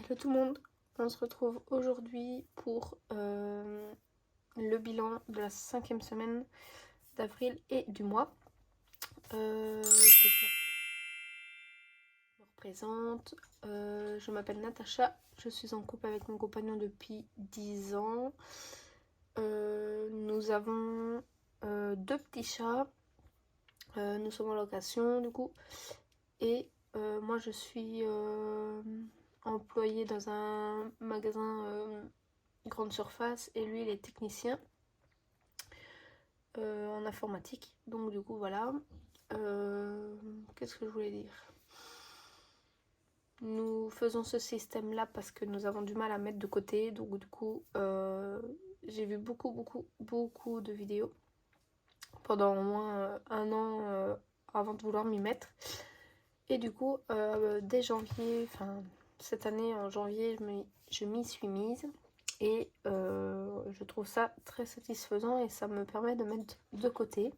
Hello tout le monde, on se retrouve aujourd'hui pour le bilan de la 5e semaine d'avril et du mois. Je me représente, je m'appelle Natacha, je suis en couple avec mon compagnon depuis 10 ans. Nous avons 2 petits chats, nous sommes en location du coup, et moi je suis employée dans un magasin grande surface et lui il est technicien en informatique, donc du coup voilà. Qu'est-ce que je voulais dire? Nous faisons ce système là parce que nous avons du mal à mettre de côté, donc du coup j'ai vu beaucoup de vidéos pendant au moins un an avant de vouloir m'y mettre, et du coup dès janvier, enfin cette année en janvier, je m'y suis mise. Et je trouve ça très satisfaisant et ça me permet de mettre de côté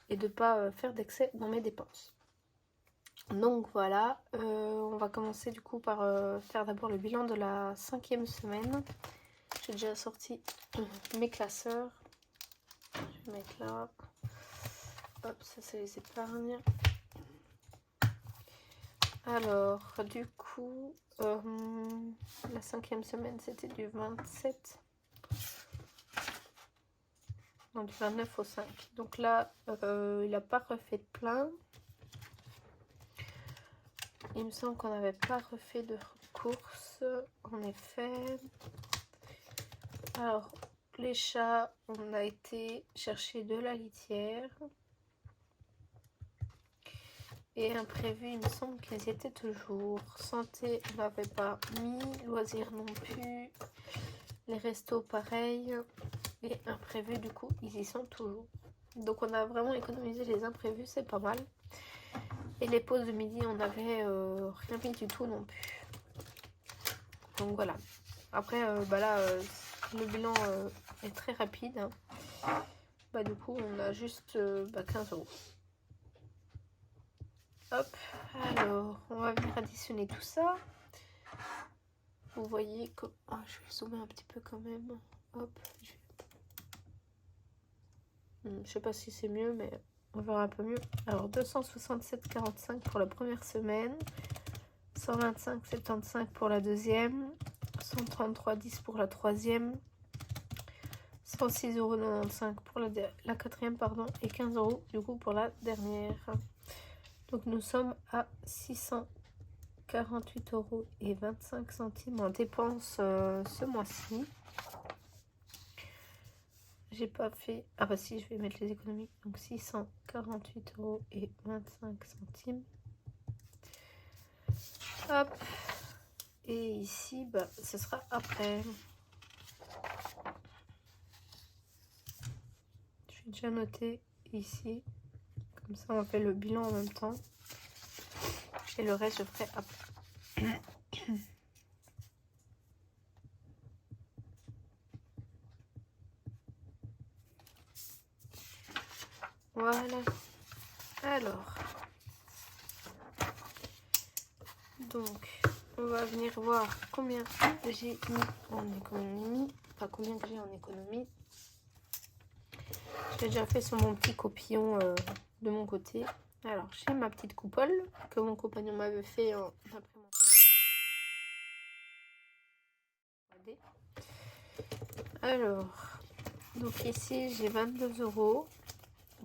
et de ne pas faire d'excès dans mes dépenses. Donc voilà, on va commencer du coup par faire d'abord le bilan de la 5e semaine. J'ai déjà sorti mes classeurs. Je vais mettre là. Hop, ça c'est les épargnes. Alors du coup, la 5e semaine c'était du 27. Non, du 29 au 5. Donc là, il n'a pas refait de plein. Il me semble qu'on n'avait pas refait de courses, en effet. Alors, les chats, on a été chercher de la litière. Et imprévu, il me semble qu'ils y étaient toujours. Santé, on n'avait pas mis. Loisirs non plus. Les restos, pareil. Et imprévu, du coup, ils y sont toujours. Donc on a vraiment économisé les imprévus, c'est pas mal. Et les pauses de midi, on n'avait rien mis du tout non plus. Donc voilà. Après, là, le bilan est très rapide. Hein. Bah, du coup, on a juste 15 €. Hop, alors, on va venir additionner tout ça. Vous voyez que... Oh, je vais zoomer un petit peu quand même. Hop. Je sais pas si c'est mieux, mais on verra un peu mieux. Alors, 267,45 pour la première semaine. 125,75 pour la deuxième. 133,10 pour la troisième. 106,95 € pour la quatrième, pardon, et 15 € du coup pour la dernière. Donc nous sommes à 648,25 € en dépenses ce mois-ci. J'ai pas fait... Ah bah si, je vais mettre les économies. Donc 648,25 €. Hop. Et ici, bah, ce sera après. Je vais déjà noter ici. Comme ça, on fait le bilan en même temps. Et le reste, je ferai après. Voilà. Alors. Donc, on va venir voir combien j'ai mis en économie. Enfin, combien que j'ai en économie. J'ai déjà fait sur mon petit copillon de mon côté. Alors, j'ai ma petite coupole que mon compagnon m'avait fait en imprimant. Alors, donc ici, j'ai 22 €.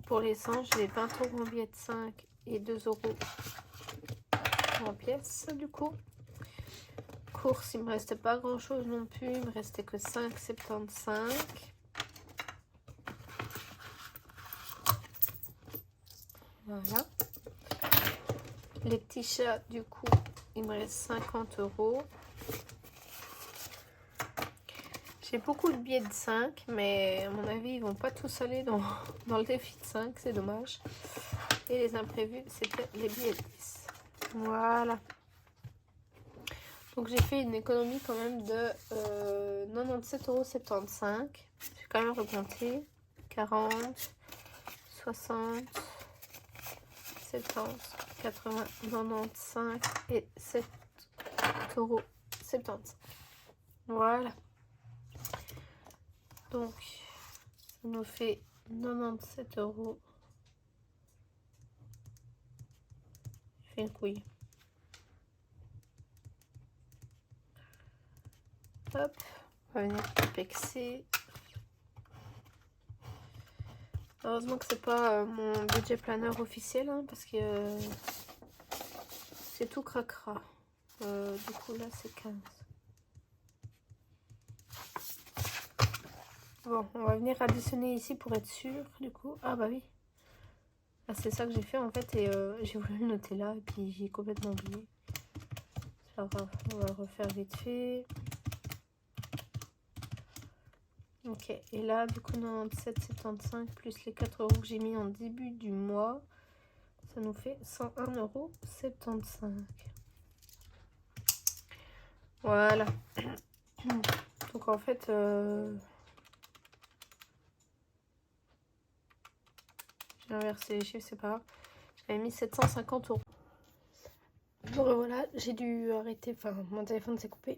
Pour l'essence, j'ai 20 € en billets de 5 et 2 € en pièces, du coup. Course, il me restait pas grand chose non plus. Il me restait que 5,75 €. Voilà. Les petits chats, du coup, il me reste 50 €. J'ai beaucoup de billets de 5, mais à mon avis, ils vont pas tous aller dans le défi de 5, c'est dommage. Et les imprévus, c'était les billets de 10. Voilà. Donc j'ai fait une économie quand même de 97,75 €. J'ai quand même recompté 40, 60, 70, 80, 95 et 7,50 € €. Voilà. Donc, ça nous fait 97 €. Je fais une couille. Hop, on va venir pexer. Heureusement que c'est pas mon budget planner officiel, hein, parce que c'est tout cracra. Du coup là c'est 15. Bon, on va venir additionner ici pour être sûr. Du coup, ah bah oui. Ah, c'est ça que j'ai fait en fait et j'ai voulu le noter là et puis j'ai complètement oublié. C'est pas grave, on va le refaire vite fait. Ok, et là du coup 97,75 plus les 4 € que j'ai mis en début du mois, ça nous fait 101,75 €. Voilà. Donc en fait, j'ai inversé les chiffres, c'est pas grave. J'avais mis 750 €. Bon voilà, j'ai dû arrêter, enfin mon téléphone s'est coupé.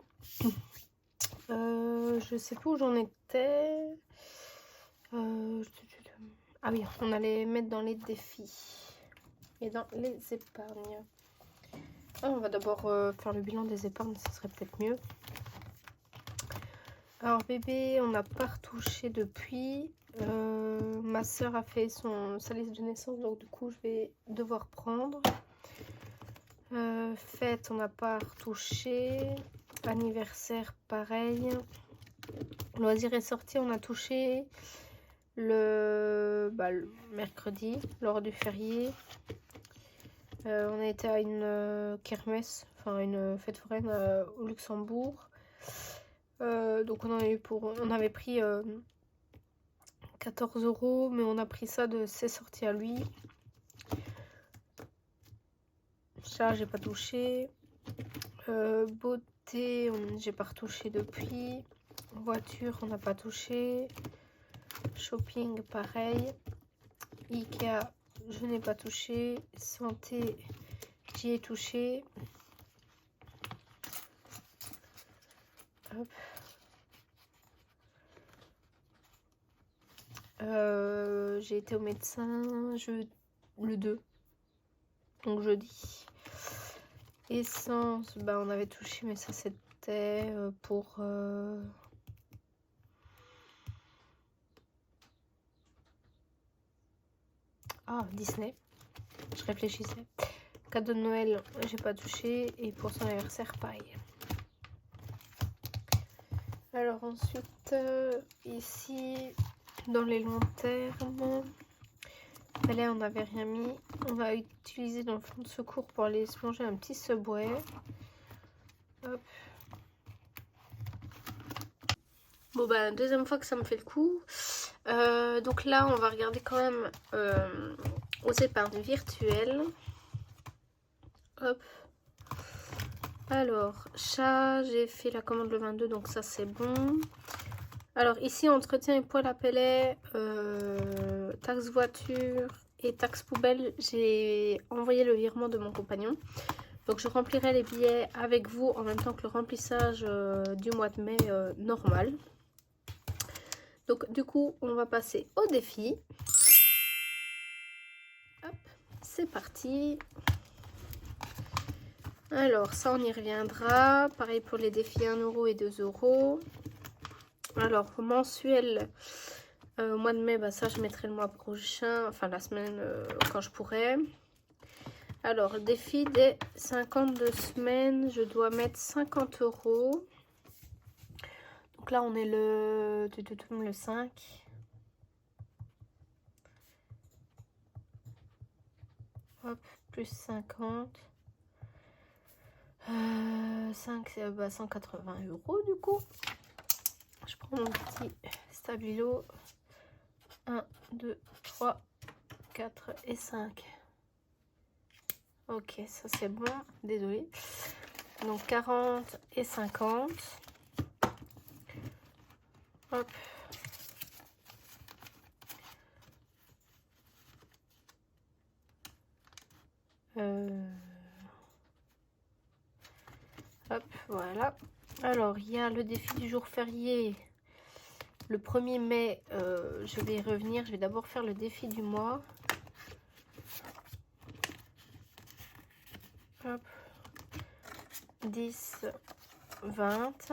Je sais plus où j'en étais. Ah oui, on allait mettre dans les défis et dans les épargnes. Ah, on va d'abord faire le bilan des épargnes, ça serait peut-être mieux. Alors bébé, on n'a pas retouché depuis. Ma soeur a fait sa liste de naissance, donc du coup je vais devoir prendre. Fête, on n'a pas retouché. Anniversaire, pareil. Loisir et sortie, on a touché le mercredi, lors du férié. On a été à une kermesse, enfin une fête foraine au Luxembourg. Donc on avait pris 14 €, mais on a pris ça de ses sorties à lui. Ça, j'ai pas touché. Beauté, j'ai pas retouché depuis. Voiture, on n'a pas touché. Shopping, pareil. Ikea, je n'ai pas touché. Santé, j'y ai touché. Hop. J'ai été au médecin le 2, donc jeudi. Essence, bah on avait touché, mais ça c'était pour Disney. Je réfléchissais. Cadeau de Noël, j'ai pas touché, et pour son anniversaire, pareil. Alors ensuite, ici, dans les longs termes, là on n'avait rien mis. On va utiliser dans le fond de secours pour aller se manger un petit Subway. Hop. Bon bah deuxième fois que ça me fait le coup. Donc là on va regarder quand même aux épargnes virtuelles. Hop. Alors chat, j'ai fait la commande le 22, donc ça c'est bon. Alors ici entretien et poêle à pellets, taxe voiture et taxe poubelle, j'ai envoyé le virement de mon compagnon. Donc je remplirai les billets avec vous en même temps que le remplissage du mois de mai normal. Donc du coup on va passer au défi. Hop, c'est parti. Alors ça on y reviendra. Pareil pour les défis 1 € et 2 €. Alors mensuel, au mois de mai, bah, ça je mettrai le mois prochain, enfin la semaine quand je pourrai. Alors défi des 52 semaines, je dois mettre 50 €. Donc là on est le 5. Hop, plus 50. 5 c'est 180 € du coup. Je prends mon petit stabilo. 1, 2, 3, 4 et 5. Ok, ça c'est bon. Désolée. Donc 40 et 50. Hop. Hop, voilà. Alors, il y a le défi du jour férié. Le 1er mai, je vais y revenir. Je vais d'abord faire le défi du mois. Hop. 10, 20.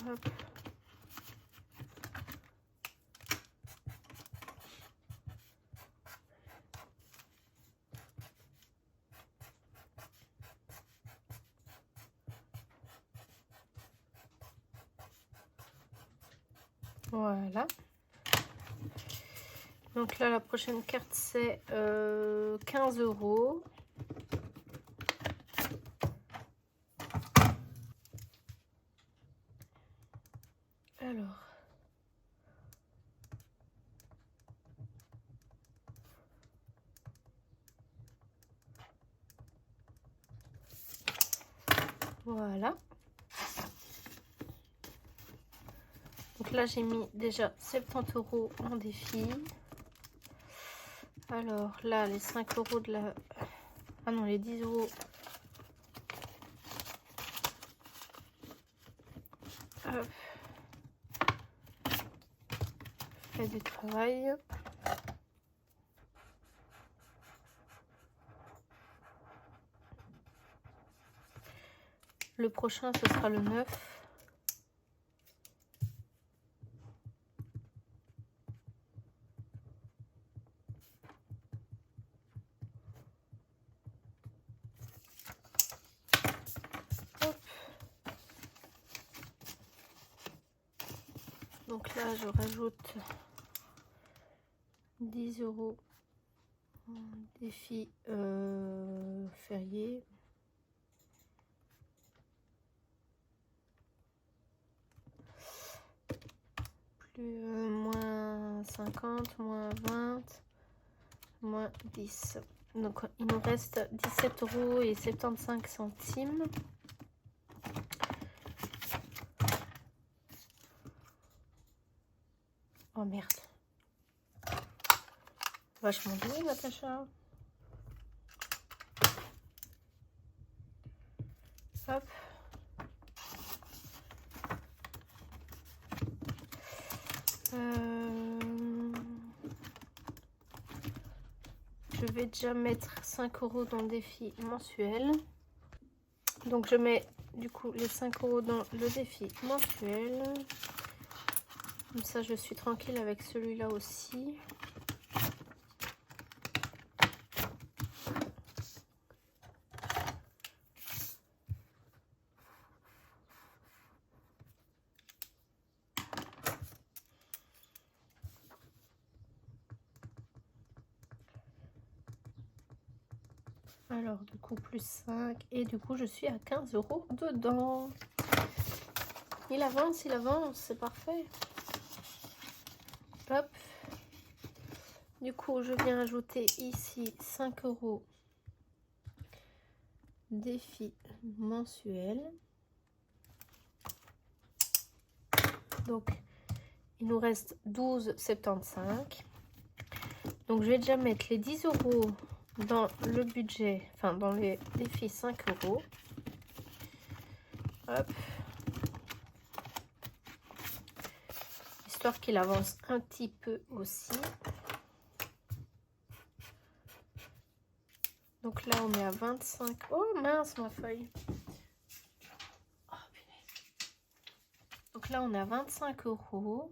Hop. Voilà. Donc là, la prochaine carte, c'est 15 €. Alors. Voilà. Donc là, j'ai mis déjà 70 € en défi. Alors là, les 5 € de la... Ah non, les 10 €. Hop. Fait du travail. Le prochain, ce sera le 9. Hop. Donc là, je rajoute 10 € défi férié. Plus moins 50, moins 20, moins 10. Donc il nous reste 17,75 €. Oh merde. Vachement doué, Natacha. Hop. Je vais déjà mettre 5 € dans le défi mensuel. Donc je mets du coup les 5 € dans le défi mensuel. Comme ça je suis tranquille avec celui-là aussi. Alors du coup plus 5 et du coup je suis à 15 € dedans. Il avance, c'est parfait. Hop. Du coup je viens ajouter ici 5 € défi mensuel. Donc il nous reste 12,75 €. Donc je vais déjà mettre les 10 € dans le budget, enfin dans les défis 5 €. Hop. Histoire qu'il avance un petit peu aussi. Donc là on est à 25. Oh mince ma feuille. Oh, donc là on est à 25 €.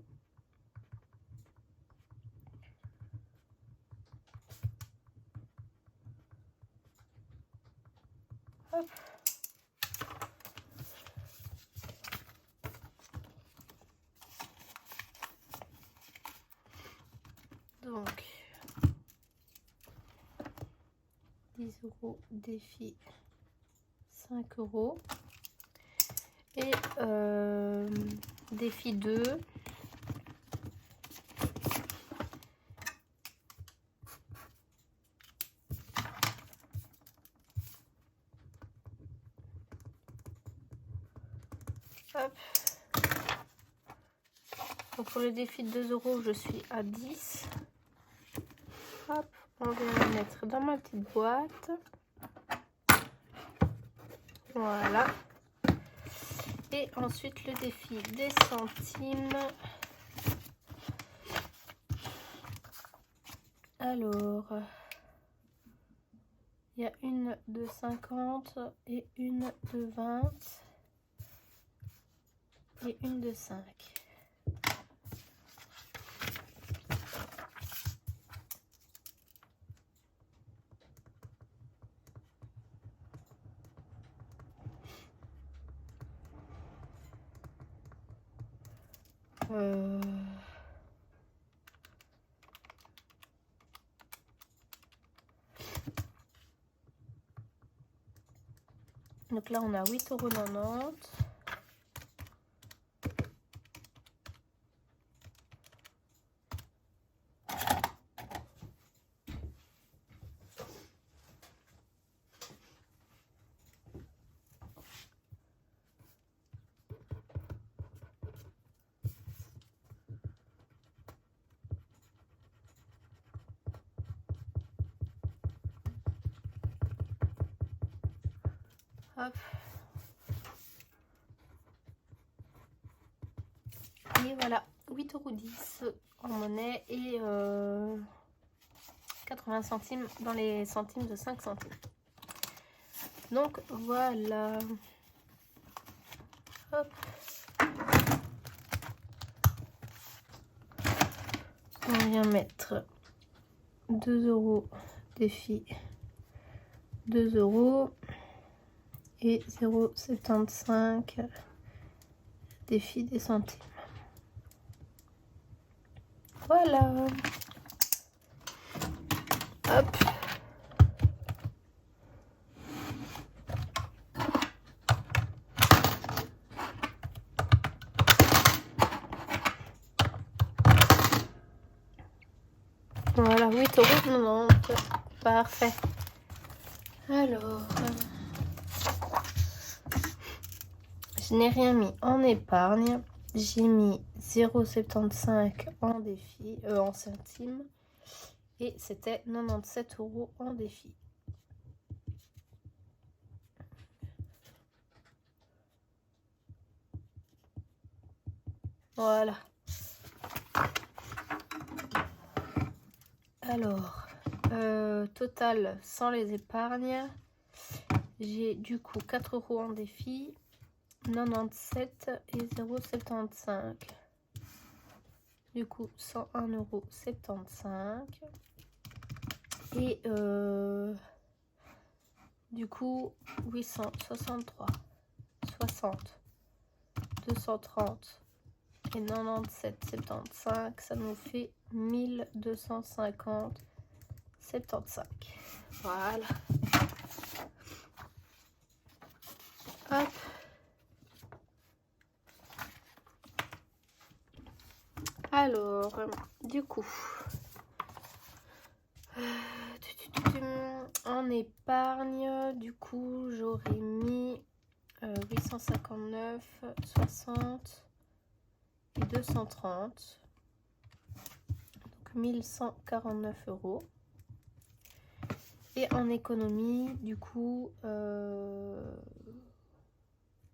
Hop. Donc 10 € défi 5 € et défi 2 . Hop. Donc pour le défi de 2 €, je suis à 10. Hop, On vient la mettre dans ma petite boîte. Voilà. Et ensuite le défi des centimes. Alors, il y a une de 50 et une de 20 et une de 5. Donc là, on a 8,90 €. Hop. Et voilà, 8,10 € en monnaie et 80 centimes dans les centimes de 5 centimes. Donc voilà. Hop. On vient mettre 2 € défi, 2 € et 0,75 € défi des centimes. Voilà. Hop. Voilà, 8,90 €. Parfait. Alors, je n'ai rien mis en épargne. J'ai mis 0,75 € en défi, en centimes. Et c'était 97 € en défi. Voilà. Alors, total sans les épargnes, j'ai du coup 4 € en défi, 97 et 0,75 €. Du coup, 101,75 € et du coup 863, 60, 230 et 97,75, ça nous fait 1250,75. Voilà. Hop. Alors, du coup, en épargne, du coup, j'aurais mis 859, 60 et 230. Donc 1149 €. Et en économie, du coup, oh,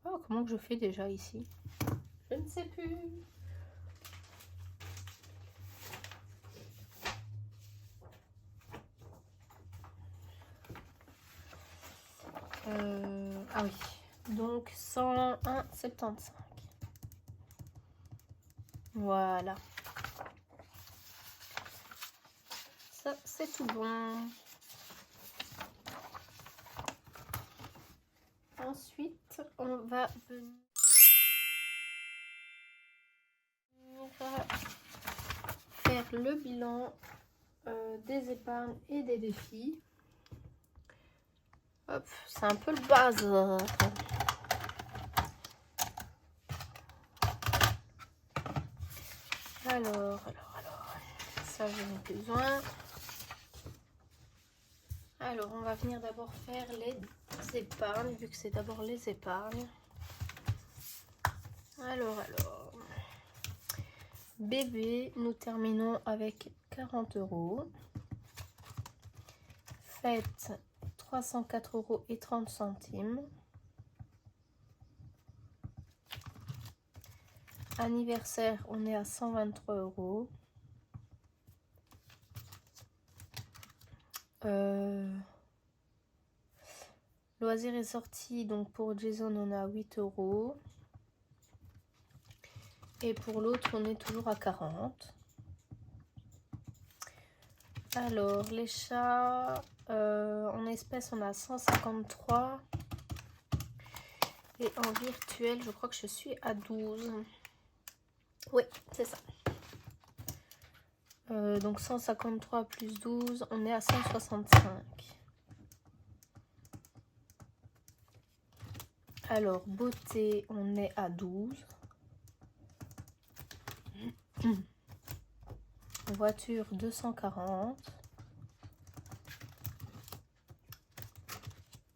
comment que je fais déjà ici? Je ne sais plus. Ah oui, donc 101,75. Voilà. Ça, c'est tout bon. Ensuite, on va venir faire le bilan des épargnes et des défis. Hop, c'est un peu le bazar. Alors, ça j'en ai besoin. Alors, on va venir d'abord faire les épargnes, vu que c'est d'abord les épargnes. Alors, bébé, nous terminons avec 40 €. Fête, 304,30 €. Anniversaire, on est à 123 €. Loisirs et sorties, donc pour Jason, on est à 8 €. Et pour l'autre, on est toujours à 40. Alors, les chats, en espèces, on a 153. Et en virtuel, je crois que je suis à 12. Oui, c'est ça. Donc 153 plus 12, on est à 165. Alors, beauté, on est à 12. Voiture, 240.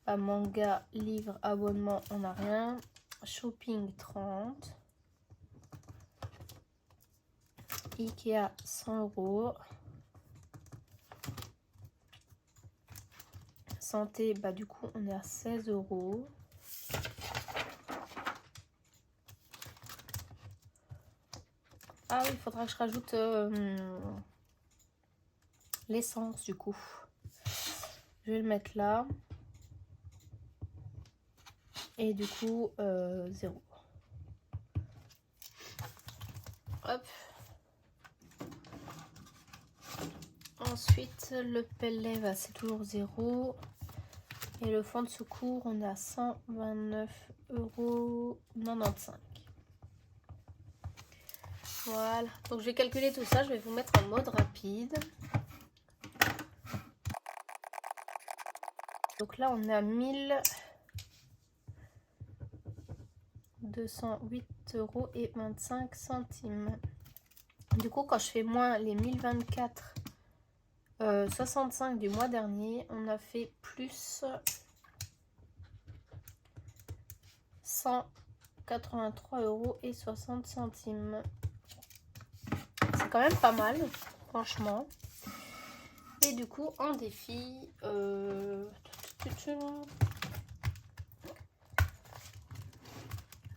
À manga, livre, abonnement, on n'a rien. Shopping, 30. Ikea, 100 €. Santé, bah du coup, on est à 16 €. Ah oui, il faudra que je rajoute l'essence du coup. Je vais le mettre là. Et du coup, 0. Hop. Ensuite, le pellet, bah, c'est toujours 0. Et le fond de secours, on est à 129,95 €. Voilà. Donc, je vais calculer tout ça. Je vais vous mettre en mode rapide. Donc là, on est à 1208,25 €. Du coup, quand je fais moins les 1024,65 du mois dernier, on a fait plus 183,60 €. C'est quand même pas mal, franchement. Et du coup, en défi,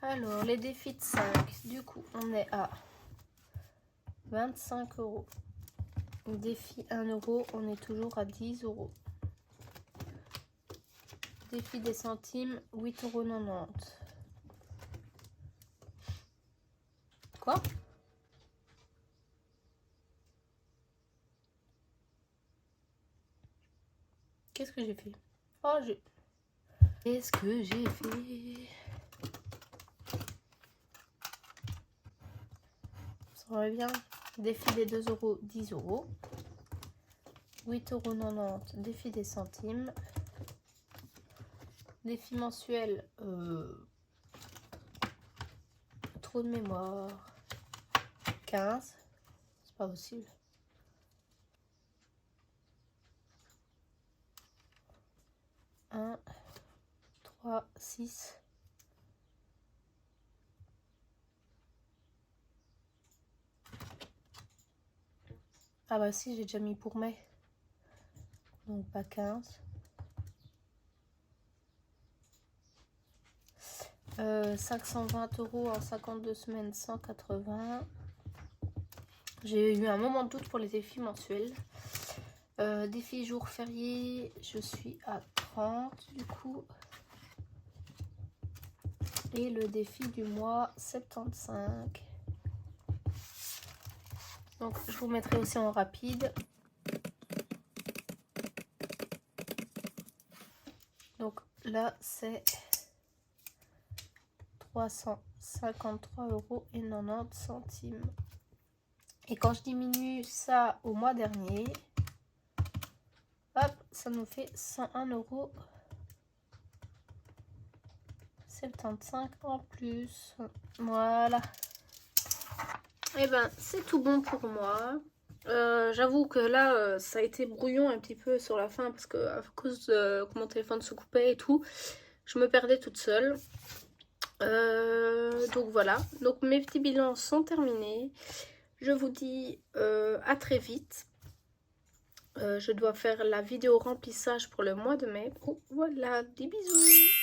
alors les défis de 5, du coup, on est à 25 €. Défi 1 €, on est toujours à 10 €. Défi des centimes, 8,90 €. Quoi? Qu'est-ce que j'ai fait? Oh, Qu'est-ce que j'ai fait? Ça revient. Défi des 2 €, 10 €. 8,90 €, défi des centimes. Défi mensuel, trop de mémoire. 15. C'est pas possible. Un, 3, 6. Ah bah si, j'ai déjà mis pour mai. Donc pas 15. 520 € en 52 semaines, 180. J'ai eu un moment de doute pour les défis mensuels. Défi jour férié, je suis à 30 du coup. Et le défi du mois, 75. Donc je vous mettrai aussi en rapide. Donc là c'est 353,90 €. Et quand je diminue ça au mois dernier, hop, ça nous fait 101,75 € en plus. Voilà. Et ben c'est tout bon pour moi. J'avoue que là ça a été brouillon un petit peu sur la fin parce que à cause de que mon téléphone se coupait et tout, je me perdais toute seule. Donc voilà, donc mes petits bilans sont terminés. Je vous dis à très vite. Je dois faire la vidéo remplissage pour le mois de mai. Oh, voilà, des bisous.